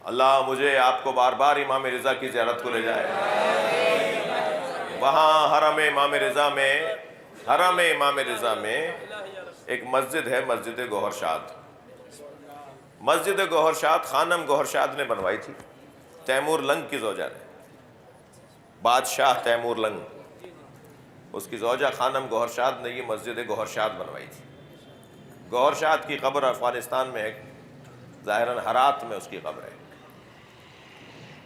اللہ مجھے آپ کو بار بار امام رضا کی زیارت کو لے جائے. وہاں حرم امام رضا میں ایک مسجد ہے، مسجد گوہر شاد. مسجد گوہر شاد خانم گوہر شاد نے بنوائی تھی، تیمور لنگ کی زوجہ نے. بادشاہ تیمور لنگ، اس کی زوجہ خانم گوہر شاد نے یہ مسجد گوہر شاد بنوائی تھی. گوہر شاد کی قبر افغانستان میں ہے، ظاہراً ہرات میں اس کی قبر ہے.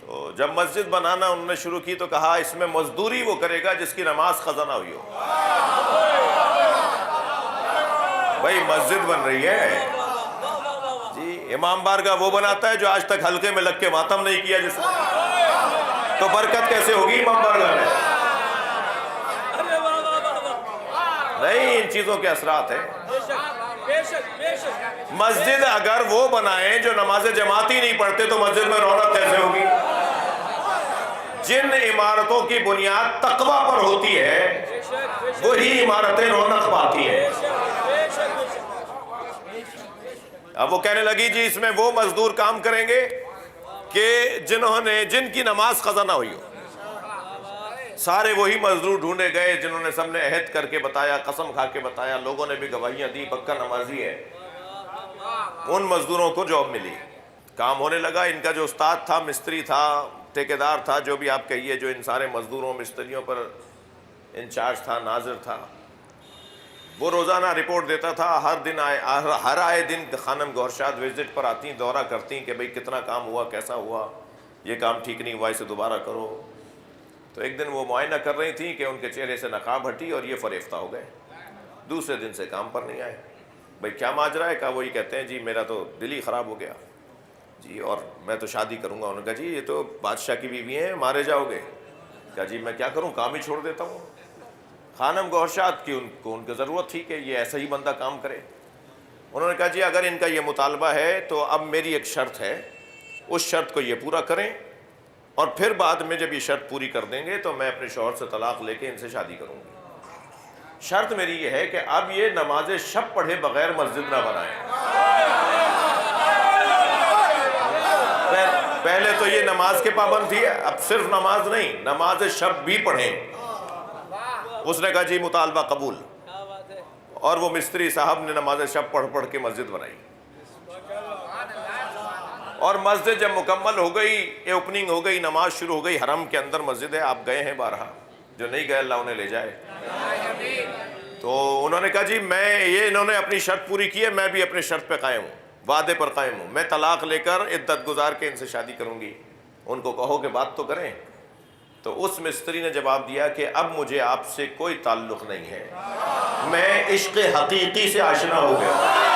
تو جب مسجد بنانا انہوں نے شروع کی تو کہا اس میں مزدوری وہ کرے گا جس کی نماز قضا نہ ہوئی ہو. بھائی مسجد بن رہی ہے جی، امام بارگاہ وہ بناتا ہے جو آج تک حلقے میں لگ کے ماتم نہیں کیا جس نے، تو برکت کیسے ہوگی امام بارگاہ میں؟ نہیں، ان چیزوں کے اثرات ہیں. مسجد اگر وہ بنائیں جو نماز جماعتی نہیں پڑھتے تو مسجد میں رونق کیسے ہوگی؟ جن عمارتوں کی بنیاد تقوی پر ہوتی ہے وہی عمارتیں رونق پاتی ہیں. اب وہ کہنے لگی جی اس میں وہ مزدور کام کریں گے کہ جن کی نماز قضا نہ ہوئی ہو. سارے وہی مزدور ڈھونڈے گئے جنہوں نے سب نے عہد کر کے بتایا، قسم کھا کے بتایا، لوگوں نے بھی گواہیاں دی پکا نمازی ہے. ان مزدوروں کو جاب ملی، کام ہونے لگا. ان کا جو استاد تھا، مستری تھا، ٹھیکیدار تھا، جو بھی آپ کہیے، جو ان سارے مزدوروں مستریوں پر انچارج تھا، ناظر تھا، وہ روزانہ رپورٹ دیتا تھا. ہر آئے دن خانم گوہر شاد وزٹ پر آتی، دورہ کرتی کہ بھئی کتنا کام ہوا، کیسا ہوا، یہ کام ٹھیک نہیں ہوا، اسے دوبارہ کرو. تو ایک دن وہ معائنہ کر رہی تھیں کہ ان کے چہرے سے نقاب ہٹی اور یہ فریفتہ ہو گئے. دوسرے دن سے کام پر نہیں آئے. بھئی کیا ماجرا ہے؟ کہا وہی کہتے ہیں جی میرا تو دل ہی خراب ہو گیا جی، اور میں تو شادی کروں گا. انہوں نے کہا جی یہ تو بادشاہ کی بیوی ہیں، مارے جاؤ گے. کہا جی میں کیا کروں، کام ہی چھوڑ دیتا ہوں. خانم گوہر شاد کی ان کی ضرورت تھی کہ یہ ایسا ہی بندہ کام کرے. انہوں نے کہا جی اگر ان کا یہ مطالبہ ہے تو اب میری ایک شرط ہے، اس شرط کو یہ پورا کریں اور پھر بعد میں جب یہ شرط پوری کر دیں گے تو میں اپنے شوہر سے طلاق لے کے ان سے شادی کروں گی. شرط میری یہ ہے کہ اب یہ نماز شب پڑھے بغیر مسجد نہ بنائیں. پہلے تو یہ نماز کے پابند تھی، اب صرف نماز نہیں، نماز شب بھی پڑھیں. اس نے کہا جی مطالبہ قبول. اور وہ مستری صاحب نے نماز شب پڑھ کے مسجد بنائی. اور مسجد جب مکمل ہو گئی، اوپننگ ہو گئی، نماز شروع ہو گئی. حرم کے اندر مسجد ہے، آپ گئے ہیں بارہا، جو نہیں گئے اللہ انہیں لے جائے. تو انہوں نے کہا جی انہوں نے اپنی شرط پوری کی ہے، میں بھی اپنے شرط پہ قائم ہوں، وعدے پر قائم ہوں. میں طلاق لے کر عدت گزار کے ان سے شادی کروں گی. ان کو کہو کہ بات تو کریں. تو اس مستری نے جواب دیا کہ اب مجھے آپ سے کوئی تعلق نہیں ہے، میں عشق حقیقی سے آشنا ہو گیا.